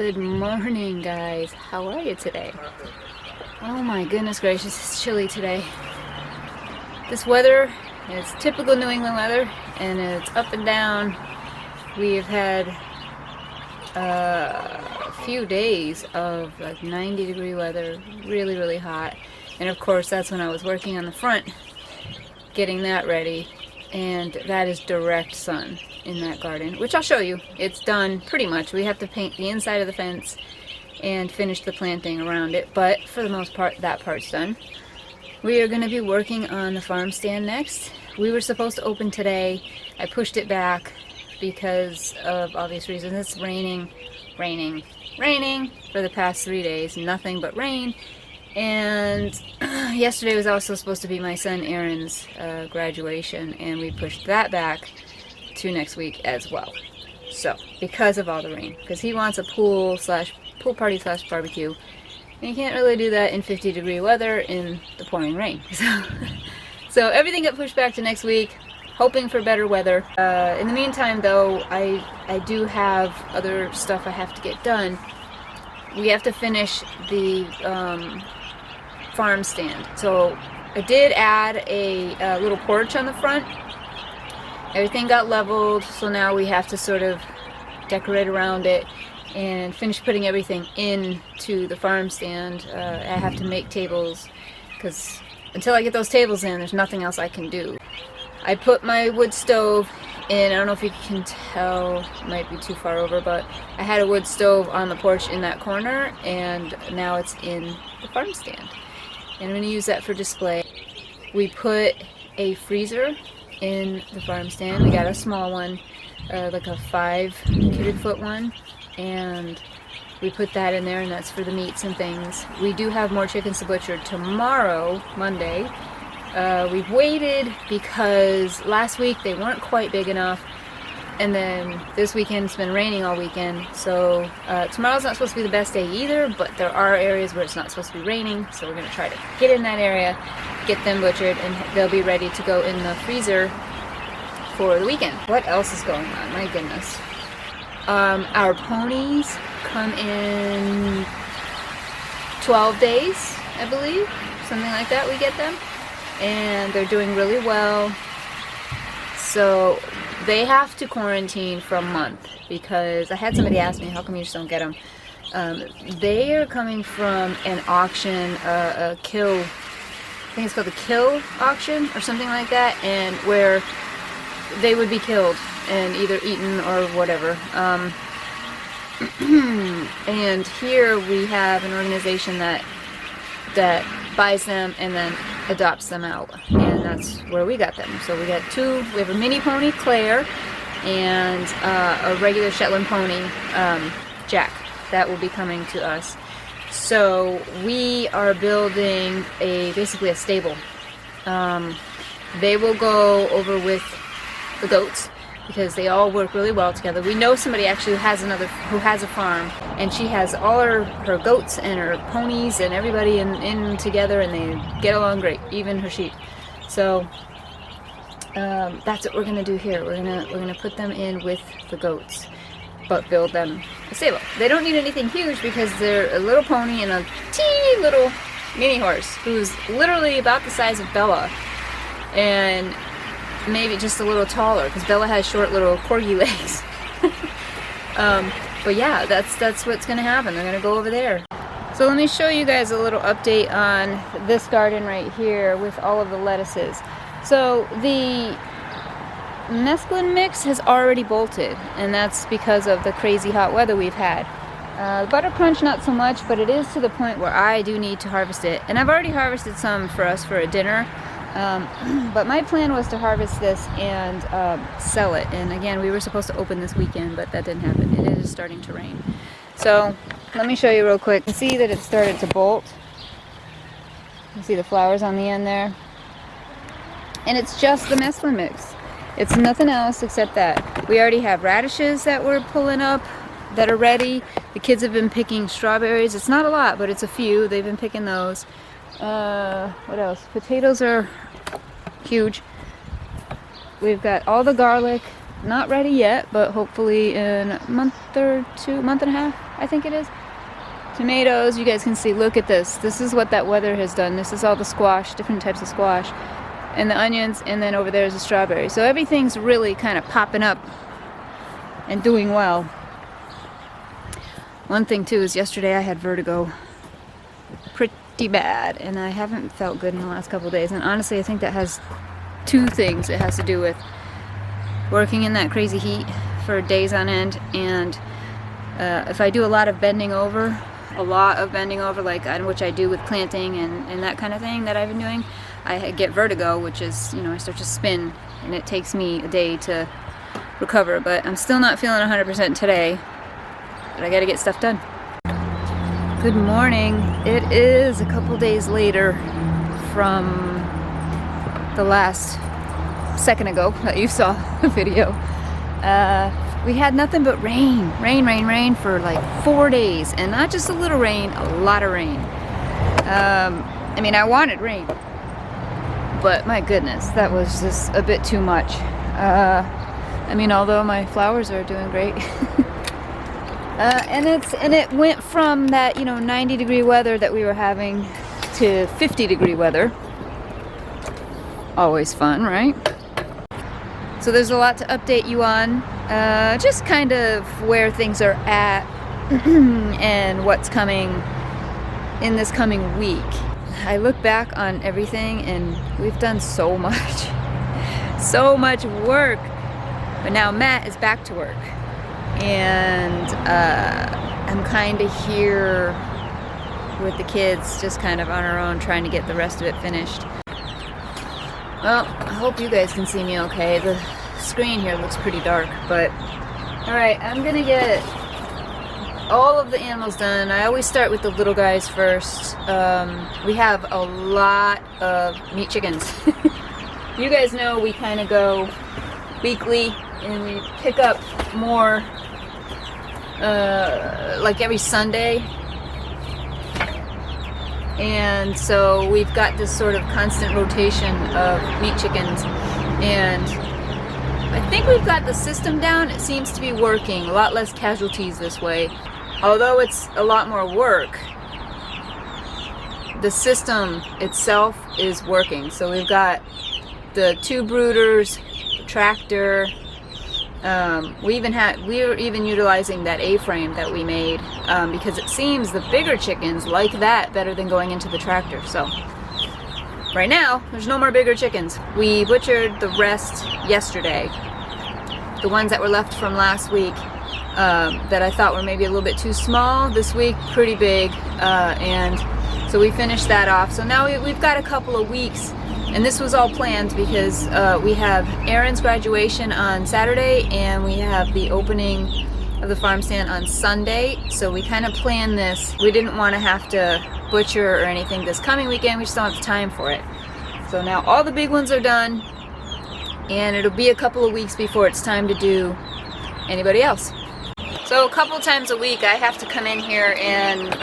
Good morning, guys. How are you today? Oh my goodness gracious, it's chilly today. This weather is typical New England weather, and it's up and down. We've had a few days of like 90-degree weather, really hot. And of course, that's when I was working on the front, getting that ready. And that is direct sun in that garden, which I'll show you. It's done pretty much. We have to paint the inside of the fence and finish the planting around it, but for the most part, that part's done. We are going to be working on the farm stand next. We were supposed to open today. I pushed it back because of obvious reasons. It's raining for the past 3 days. Nothing but rain. And yesterday was also supposed to be my son Aaron's graduation, and we pushed that back to next week as well. So, because of all the rain, because he wants a pool party / barbecue, and you can't really do that in 50-degree weather in the pouring rain. So everything got pushed back to next week, hoping for better weather. In the meantime, though, I do have other stuff I have to get done. We have to finish the farm stand. So I did add a little porch on the front. Everything got leveled, so now we have to sort of decorate around it and finish putting everything into the farm stand. I have to make tables, because until I get those tables in, there's nothing else I can do. I put my wood stove in. I don't know if you can tell, it might be too far over, but I had a wood stove on the porch in that corner, and now it's in the farm stand. And I'm going to use that for display. We put a freezer in the farm stand. We got a small one, like a 5 cubic foot one, and we put that in there, and that's for the meats and things. We do have more chickens to butcher tomorrow, Monday. We've waited because last week they weren't quite big enough, and then this weekend it's been raining all weekend, so tomorrow's not supposed to be the best day either, but there are areas where it's not supposed to be raining, so we're going to try to get in that area, get them butchered, and they'll be ready to go in the freezer for the weekend. What else is going on? My goodness. Our ponies come in 12 days, I believe, something like that. We get them, and they're doing really well. So they have to quarantine for a month, because I had somebody ask me, how come you just don't get them? They are coming from an auction, a kill, I think it's called the kill auction or something like that, and where they would be killed and either eaten or whatever. And here we have an organization that buys them and then adopts them out, and that's where we got them. So we got two. We have a mini pony, Claire, and a regular Shetland pony, Jack, that will be coming to us. So we are building basically a stable. They will go over with the goats, because they all work really well together. We know somebody actually who has a farm, and she has all her goats and her ponies and everybody in together, and they get along great, even her sheep. So that's what we're gonna do here. We're gonna put them in with the goats, but build them a stable. They don't need anything huge, because they're a little pony and a teeny little mini horse who's literally about the size of Bella, and maybe just a little taller, because Bella has short little corgi legs. But yeah, that's what's gonna happen. They're gonna go over there. So let me show you guys a little update on this garden right here with all of the lettuces. So the mesclun mix has already bolted, and that's because of the crazy hot weather we've had. The butter crunch not so much, but it is to the point where I do need to harvest it, and I've already harvested some for us for a dinner. But my plan was to harvest this and sell it, and again, we were supposed to open this weekend, but that didn't happen. It is starting to rain. So let me show you real quick. You can see that it started to bolt. You see the flowers on the end there, and it's just the mesclun mix. It's nothing else except that. We already have radishes that we're pulling up that are ready. The kids have been picking strawberries. It's not a lot, but it's a few. They've been picking those. What else? Potatoes are huge. We've got all the garlic, not ready yet, but hopefully in a month or two, month and a half, I think it is. Tomatoes, you guys can see, look at this. This is what that weather has done. This is all the squash, different types of squash. And the onions, and then over there is the strawberry. So everything's really kind of popping up and doing well. One thing too is yesterday I had vertigo pretty bad, and I haven't felt good in the last couple of days. And honestly, I think that has two things. It has to do with working in that crazy heat for days on end, and if I do a lot of bending over, like which I do with planting and that kind of thing that I've been doing, I get vertigo, which is, I start to spin, and it takes me a day to recover. But I'm still not feeling 100% today, but I gotta get stuff done. Good morning. It is a couple days later from the last second ago that you saw the video. We had nothing but rain for like 4 days, and not just a little rain, a lot of rain. I mean, I wanted rain, but my goodness, that was just a bit too much. I mean, although my flowers are doing great. And it went from that 90-degree weather that we were having to 50-degree weather. Always fun, right? So there's a lot to update you on, just kind of where things are at and what's coming in this coming week. I look back on everything, and we've done so much, so much work. But now Matt is back to work, and I'm kind of here with the kids, just kind of on our own, trying to get the rest of it finished. Well, I hope you guys can see me okay. The screen here looks pretty dark, but alright, I'm gonna get all of the animals done. I always start with the little guys first. We have a lot of meat chickens. You guys know we kind of go weekly, and we pick up more like every Sunday. And so we've got this sort of constant rotation of meat chickens, and I think we've got the system down. It seems to be working. A lot less casualties this way. Although it's a lot more work, the system itself is working. So we've got the 2 brooders, the tractor. We're even utilizing that A-frame that we made, because it seems the bigger chickens like that better than going into the tractor. So right now there's no more bigger chickens. We butchered the rest yesterday, the ones that were left from last week, that I thought were maybe a little bit too small. This week pretty big, and so we finished that off. So now we've got a couple of weeks. And this was all planned because we have Aaron's graduation on Saturday, and we have the opening of the farm stand on Sunday. So we kind of planned this. We didn't want to have to butcher or anything this coming weekend. We just don't have the time for it. So now all the big ones are done, and it'll be a couple of weeks before it's time to do anybody else. So a couple times a week I have to come in here and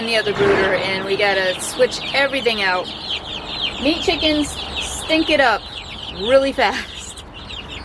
the other brooder, and we gotta switch everything out. Meat chickens stink it up really fast,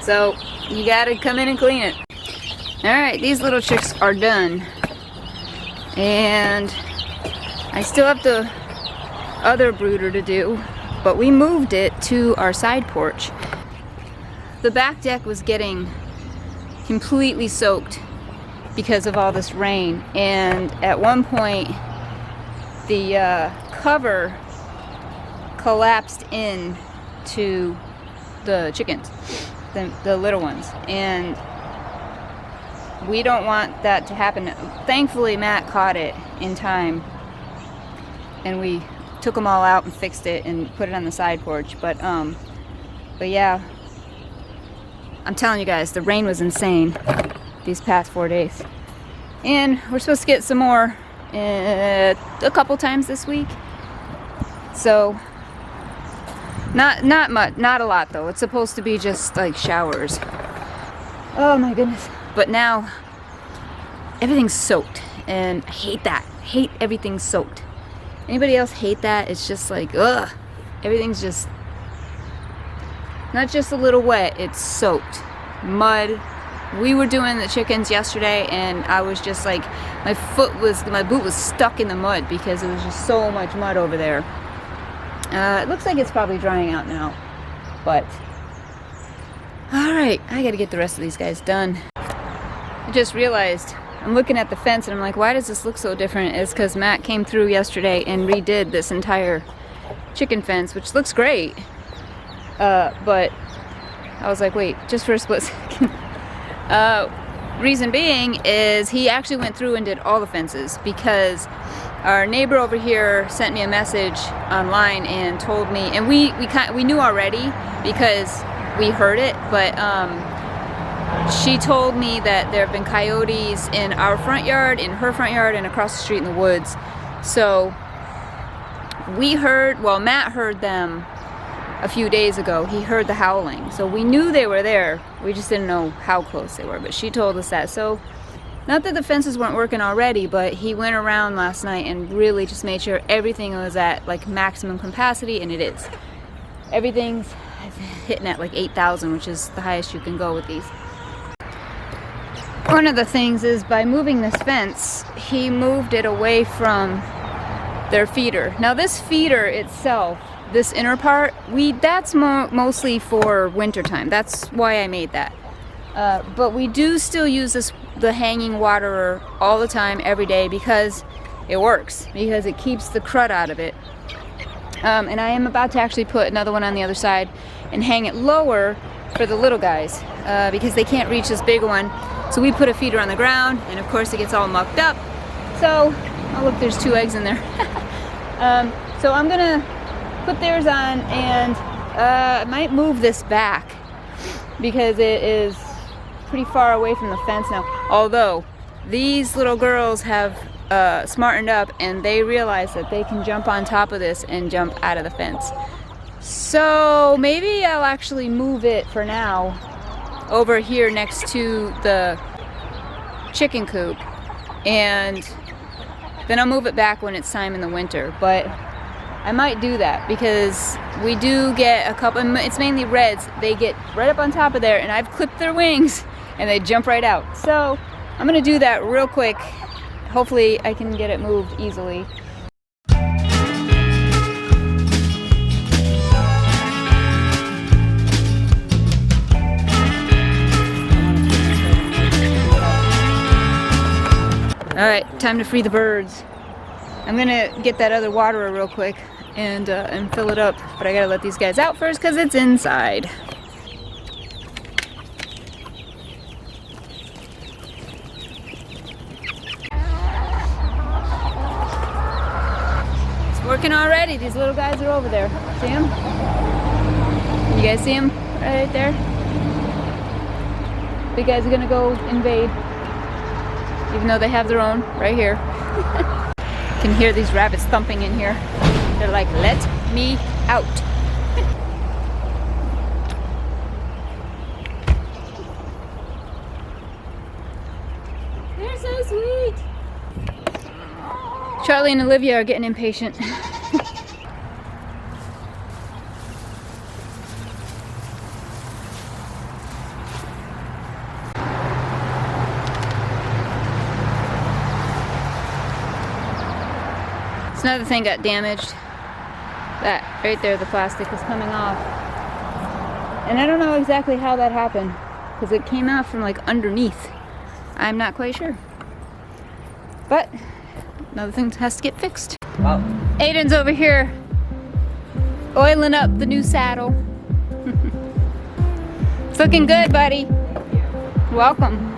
so you gotta come in and clean it. Alright, these little chicks are done, and I still have the other brooder to do, but we moved it to our side porch. The back deck was getting completely soaked because of all this rain, and at one point the cover collapsed in to the chickens, the little ones, and we don't want that to happen. Thankfully Matt caught it in time, and we took them all out and fixed it and put it on the side porch. But yeah, I'm telling you guys, the rain was insane these past 4 days, and we're supposed to get some more a couple times this week. So not much, not a lot though. It's supposed to be just like showers. Oh my goodness. But now everything's soaked, and I hate that. Hate everything soaked. Anybody else hate that? It's just like, ugh. Everything's just not just a little wet, it's soaked. Mud, we were doing the chickens yesterday, and I was just like, my boot was stuck in the mud because there was just so much mud over there. It looks like it's probably drying out now, but all right, I gotta get the rest of these guys done. I just realized I'm looking at the fence and I'm like, why does this look so different? It's because Matt came through yesterday and redid this entire chicken fence, which looks great, but I was like, wait, just for a split second. Reason being is he actually went through and did all the fences, because our neighbor over here sent me a message online and told me, and we knew already because we heard it, but she told me that there have been coyotes in our front yard, in her front yard, and across the street in the woods. So we heard, well, Matt heard them a few days ago. He heard the howling, so we knew they were there. We just didn't know how close they were, but she told us that. So not that the fences weren't working already, but he went around last night and really just made sure everything was at like maximum capacity, and it is. Everything's hitting at like 8,000, which is the highest you can go with these. One of the things is, by moving this fence, he moved it away from their feeder. Now this feeder itself, this inner part, that's mostly for wintertime. That's why I made that. But we do still use the hanging waterer all the time, every day, because it works, because it keeps the crud out of it. And I am about to actually put another one on the other side and hang it lower for the little guys, because they can't reach this big one. So we put a feeder on the ground, and of course it gets all mucked up. So, oh look, there's 2 eggs in there. So I'm gonna put theirs on, and I might move this back because it is pretty far away from the fence now. Although these little girls have smartened up, and they realize that they can jump on top of this and jump out of the fence. So maybe I'll actually move it for now over here next to the chicken coop, and then I'll move it back when it's time in the winter. But I might do that because we do get a couple, and it's mainly reds. They get right up on top of there, and I've clipped their wings and they jump right out. So I'm gonna do that real quick. Hopefully I can get it moved easily. All right, time to free the birds. I'm gonna get that other waterer real quick and fill it up, but I gotta let these guys out first because it's inside. It's working already. These little guys are over there. See them? You guys see them right there? Big guys are gonna go invade, even though they have their own right here. You can hear these rabbits thumping in here. They're like, let me out. They're so sweet. Charlie and Olivia are getting impatient. Another thing got damaged. That right there, the plastic is coming off. And I don't know exactly how that happened, because it came out from like underneath. I'm not quite sure. But another thing has to get fixed. Wow. Aiden's over here oiling up the new saddle. It's looking good, buddy. Welcome.